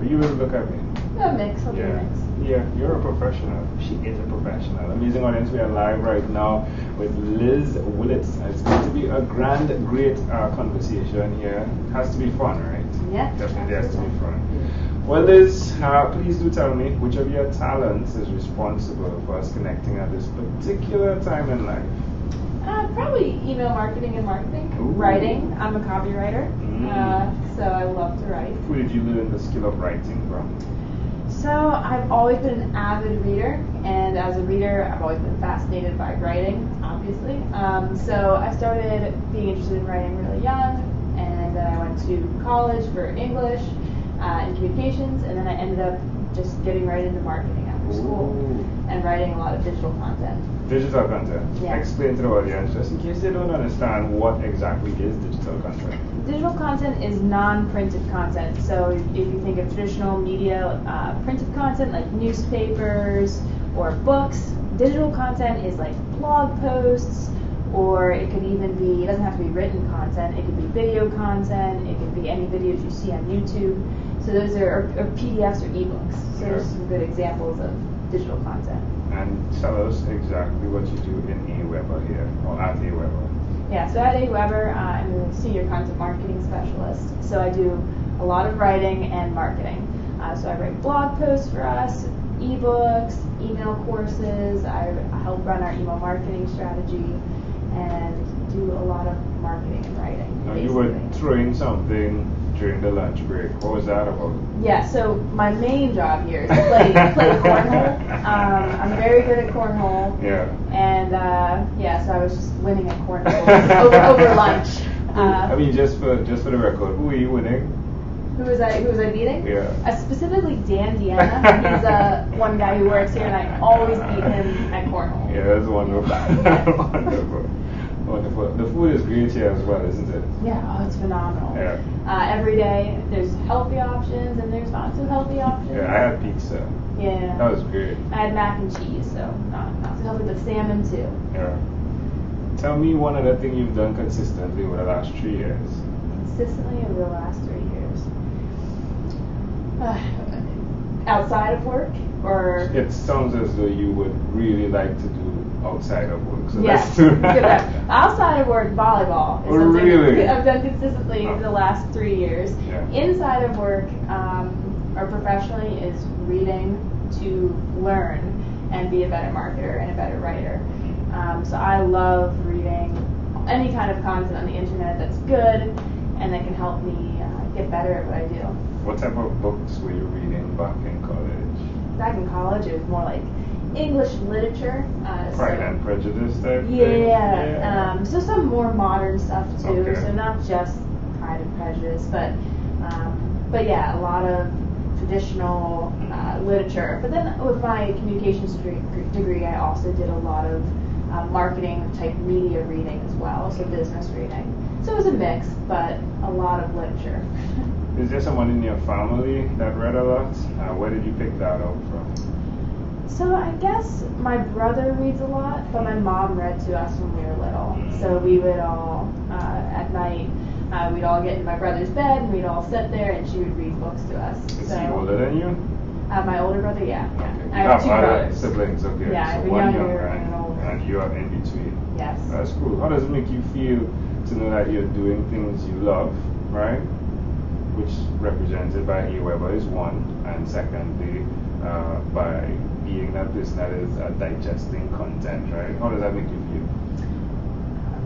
But you really look at me. A mix, I'll do a mix. Yeah, you're a professional. She is a professional. Amazing audience, we are live right now with Liz Willits. It's going to be a great conversation here. It has to be fun, right? Yeah. Definitely has to be fun. Well, Liz, please do tell me which of your talents is responsible for us connecting at this particular time in life. Probably email marketing and marketing. Ooh. Writing. I'm a copywriter, so I love to write. Who did you learn the skill of writing from? So I've always been an avid reader, and as a reader, I've always been fascinated by writing, obviously. So I started being interested in writing really young, and then I went to college for English and communications, and then I ended up just getting right into marketing after school and writing a lot of digital content. Digital content. Yeah. Explain to the audience, just in case they don't understand, what exactly is digital content. Digital content is non-printed content. So if you think of traditional media, printed content like newspapers or books, digital content is like blog posts, or it could even be, it doesn't have to be written content, it could be video content, it could be any videos you see on YouTube. So those are or PDFs or ebooks. So there's some good examples of digital content. And tell us exactly what you do in AWeber here, or at AWeber. Yeah, so at AWeber, I'm a senior content marketing specialist. So I do a lot of writing and marketing. So I write blog posts for us, ebooks, email courses. I help run our email marketing strategy and do a lot of marketing and writing. Now you were throwing something during the lunch break. What was that about? Yeah, so my main job here is to play cornhole. I'm very good at cornhole. Yeah. And so I was just winning at cornhole over lunch. I mean, just for the record, who are you winning? Who was I beating? Yeah. Specifically Dan Deanna. He's one guy who works here, and I always beat him at cornhole. Yeah, that's wonderful. Wonderful. The food is great here as well, isn't it? Yeah, it's phenomenal. Yeah. Every day there's healthy options and there's not so healthy options. Yeah, I had pizza. Yeah. That was great. I had mac and cheese, so not so healthy, but salmon too. Yeah. Tell me one other thing you've done consistently over the last 3 years. Consistently over the last 3 years. Outside of work, or it sounds as though you would really like to do outside of work. So yes. let's do that. Outside of work, volleyball is something really? I've done consistently for the last 3 years. Yeah. Inside of work, or professionally, is reading to learn and be a better marketer and a better writer. So I love reading any kind of content on the internet that's good and that can help me get better at what I do. What type of books were you reading back in college? Back in college, it was more like English literature. Pride and Prejudice type? Yeah. So some more modern stuff too. Okay. So not just Pride and Prejudice, but yeah, a lot of traditional literature. But then with my communications degree, I also did a lot of marketing type media reading as well, so business reading. So it was a mix, but a lot of literature. Is there someone in your family that read a lot? Where did you pick that up from? So I guess my brother reads a lot, but my mom read to us when we were little. So we would all, at night, we'd all get in my brother's bed and we'd all sit there and she would read books to us. Is he older than you? My older brother, yeah. Okay. I have 2 brothers. Siblings, okay. Yeah, I so have a one younger and an older. And you are in between. Yes. That's cool. How does it make you feel to know that you're doing things you love, right? Which represented by AWeber is one, and secondly, by being that person that is digesting content, right? How does that make you feel?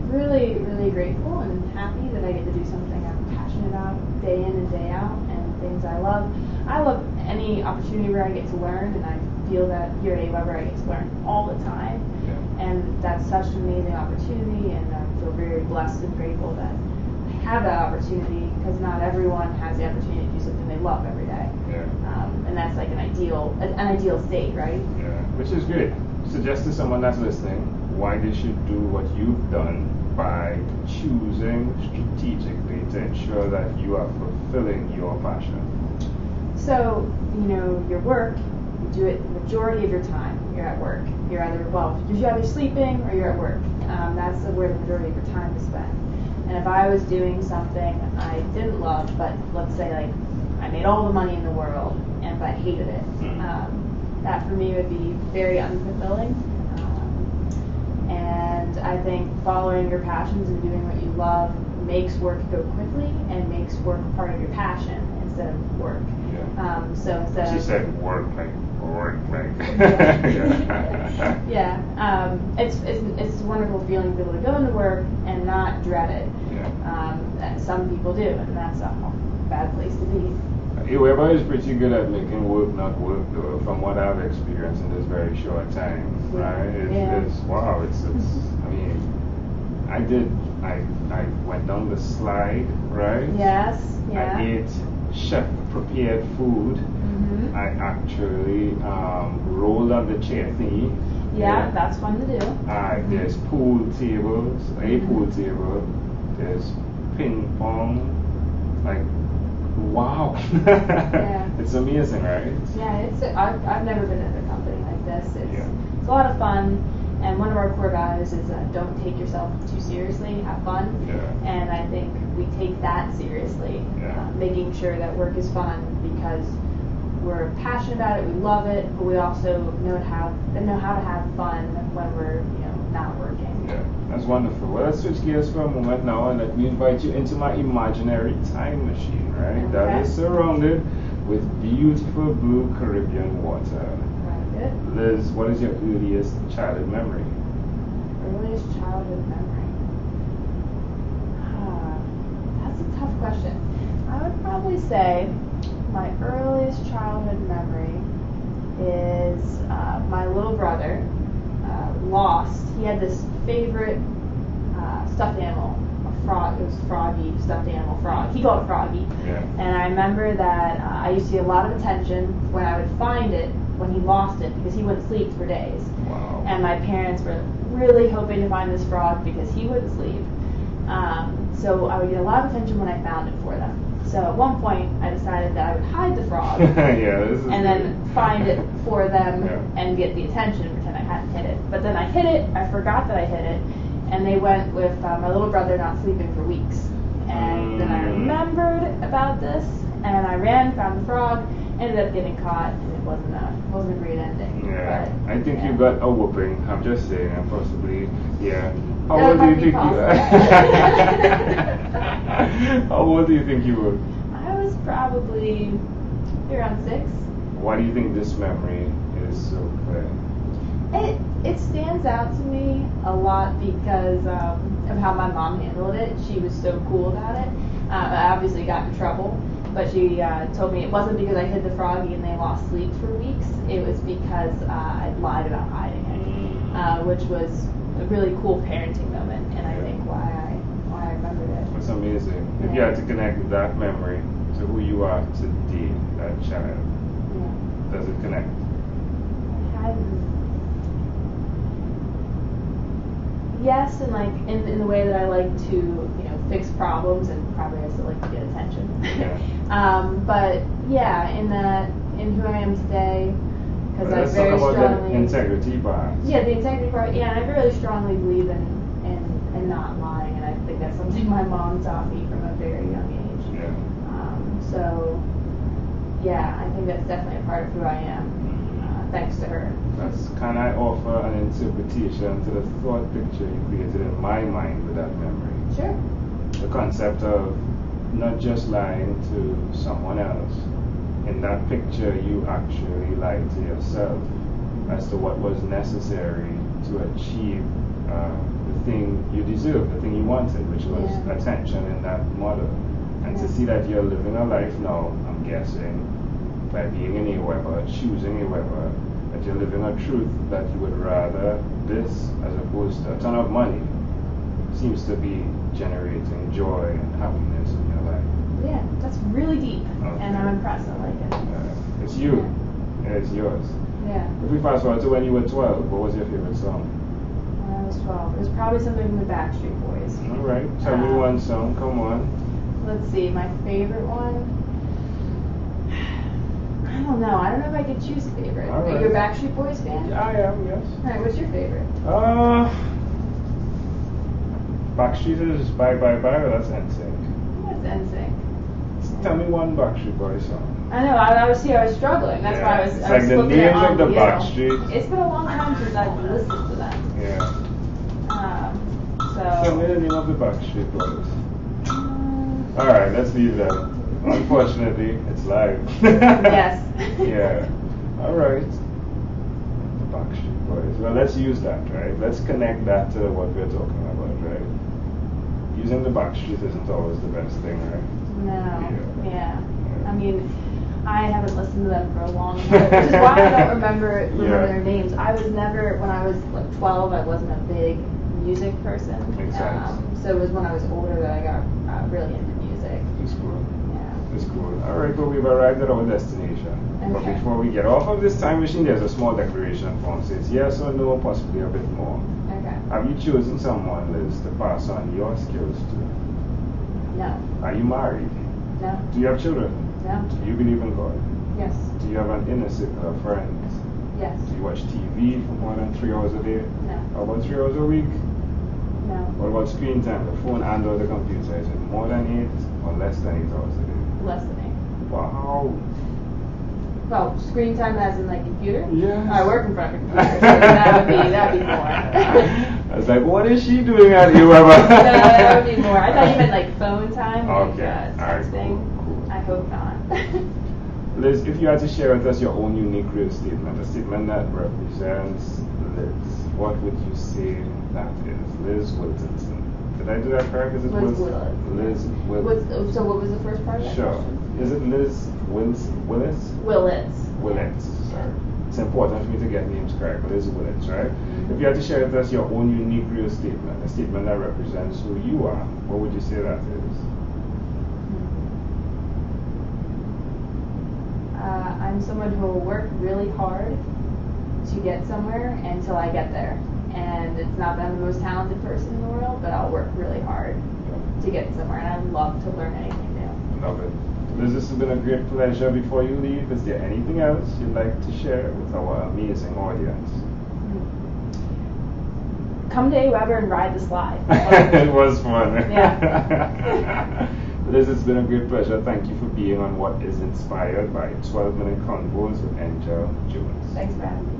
Really, really grateful and happy that I get to do something I'm passionate about day in and day out, and things I love. I love any opportunity where I get to learn, and I feel that here at AWeber I get to learn all the time. Yeah. And that's such an amazing opportunity, and I feel very blessed and grateful that I have that opportunity, because not everyone has the opportunity to do something they love every day. Yeah. And that's like an ideal state, right? Yeah, which is great. Suggest to someone that's listening why they should do what you've done by choosing strategically to ensure that you are fulfilling your passion. So, your work, you do it the majority of your time. You're at work. You're either sleeping or you're at work. That's where the majority of your time is spent. And if I was doing something I didn't love, but let's say like I made all the money in the world, but I hated it. That for me would be very unfulfilling. And I think following your passions and doing what you love makes work go quickly and makes work part of your passion instead of work. Yeah. So instead she of said work like. Yeah. It's a wonderful feeling to be able to go into work and not dread it. Yeah. Some people do, and that's a bad place to be. AWeber is pretty good at making work not work, though, from what I've experienced in this very short time, right? It's wow, it's I mean, I went down the slide, right? Yes, yeah. I ate chef-prepared food. Mm-hmm. I actually rolled on the chair thingy. Yeah, that's fun to do. There's pool tables, a pool table. There's ping pong, like. Wow. Yeah. It's amazing, right? Yeah, I've never been in a company like this. It's a lot of fun, and one of our core values is don't take yourself too seriously, have fun. Yeah. And I think we take that seriously, making sure that work is fun because we're passionate about it, we love it, but we also know how to have fun when we're not working. Yeah, that's wonderful. Well, let's switch gears for a moment now and let me invite you into my imaginary time machine, right? Okay. That is surrounded with beautiful blue Caribbean water. Very good. Liz, what is your earliest childhood memory? Earliest childhood memory? That's a tough question. I would probably say my earliest childhood memory is my little brother lost. He had this favorite stuffed animal, a frog. It was Froggy, stuffed animal frog. He called it Froggy. Yeah. And I remember that I used to get a lot of attention when I would find it when he lost it because he wouldn't sleep for days. Wow. And my parents were really hoping to find this frog because he wouldn't sleep. So I would get a lot of attention when I found it for them. So at one point I decided that I would hide the frog and then find it for them and get the attention and pretend I hadn't hit it. But then I hit it, I forgot that I hit it, and they went with my little brother not sleeping for weeks. And then I remembered about this, and I ran, found the frog, ended up getting caught, and it wasn't a great ending. Yeah, but, I think you got a whooping. I'm just saying, and possibly, How That old do might you be think possible. How old do you think you were? I was probably around 6. Why do you think this memory is so clear? It stands out to me a lot because of how my mom handled it. She was so cool about it. I obviously got in trouble, but she told me it wasn't because I hid the froggy and they lost sleep for weeks. It was because I lied about hiding it, which was a really cool parenting moment, and I think why I remembered it. That's amazing. If you had to connect that memory to who you are today, that child, does it connect? Yes, and like in the way that I like to fix problems, and probably I still like to get attention. But yeah, in who I am today, because I very strongly the integrity part. Yeah, the integrity part. Yeah, and I really strongly believe in not lying, and I think that's something my mom taught me from a very young age. Yeah. So yeah, I think that's definitely a part of who I am. Thanks to her. Can I offer an interpretation to the thought picture you created in my mind with that memory? Sure. The concept of not just lying to someone else. In that picture, you actually lied to yourself as to what was necessary to achieve the thing you deserved, the thing you wanted, which was attention in that model. And to see that you're living a life now, I'm guessing, by being in AWeber, choosing AWeber, that you're living a truth that you would rather this as opposed to a ton of money seems to be generating joy and happiness in your life. Yeah, that's really deep, and I'm impressed. I like it. It's you. Yeah, it's yours. Yeah. If we fast forward to when you were 12, what was your favorite song? When I was 12, it was probably something from the Backstreet Boys. All right, tell me one song. Come on. Let's see, my favorite one. I don't know. I don't know if I could choose a favorite. All right. Are you a Backstreet Boys fan? Yeah, I am. Yes. All right. What's your favorite? Backstreet is Bye Bye Bye, or that's NSYNC? That's NSYNC. Tell me one Backstreet Boys song. I know, I was struggling. That's why I was. It's I was like the looking names at of the on, you know, Backstreet. It's been a long time since I've listened to them. Yeah. So. Tell me the name of the Backstreet Boys. Alright, let's leave that. Unfortunately, it's live. Yes. Yeah. Alright. The Backstreet Boys. Well, let's use that, right? Let's connect that to what we're talking about, right? Using the Backstreet isn't always the best thing, right? No. Yeah. I mean, I haven't listened to them for a long time, which is why I don't remember their names. I was never, when I was like 12, I wasn't a big music person. Makes sense. So it was when I was older that I got really into music. It's cool. Yeah. It's cool. Alright, but we've arrived at our destination. But Okay. before we get off of this time machine, there's a small declaration form. It says yes or no, possibly a bit more. Okay. Have you chosen someone, Liz, to pass on your skills to? No. Are you married? No. Do you have children? No. Do you believe in God? Yes. Do you have an inner circle of friends? Yes. Do you watch TV for more than 3 hours a day? No. How about 3 hours a week? No. What about screen time, the phone and or the computer? Is it more than 8 or less than 8 hours a day? Less than 8. Wow. Well, screen time as in like computer? Yes. I work in front of a computer, so that'd be more. I was like, what is she doing at AWeber? No, that would be more. I thought you meant like phone time, Okay. like Alright, texting. cool. I hope not. Liz, if you had to share with us your own unique real statement, a statement that represents Liz, what would you say that is? Liz Willits. Did I do that correct? Is it Liz Willits. Liz Willits. So what was the first part of that Sure. question? Is it Liz Willits? Willits. Willits. Sorry. It's important for me to get names correct, but Liz Willits, right? If you had to share with us your own unique real statement, a statement that represents who you are, what would you say that is? I'm someone who will work really hard to get somewhere until I get there. And it's not that I'm the most talented person in the world, but I'll work really hard to get somewhere. And I love to learn anything new. Love it. Liz, this has been a great pleasure. Before you leave, is there anything else you'd like to share with our amazing audience? Come to AWeber and ride the slide. It was fun. Yeah. Liz, it's been a great pleasure. Thank you for being on What is Inspired by 12-Minute Convos with Angel Jones. Thanks for having me.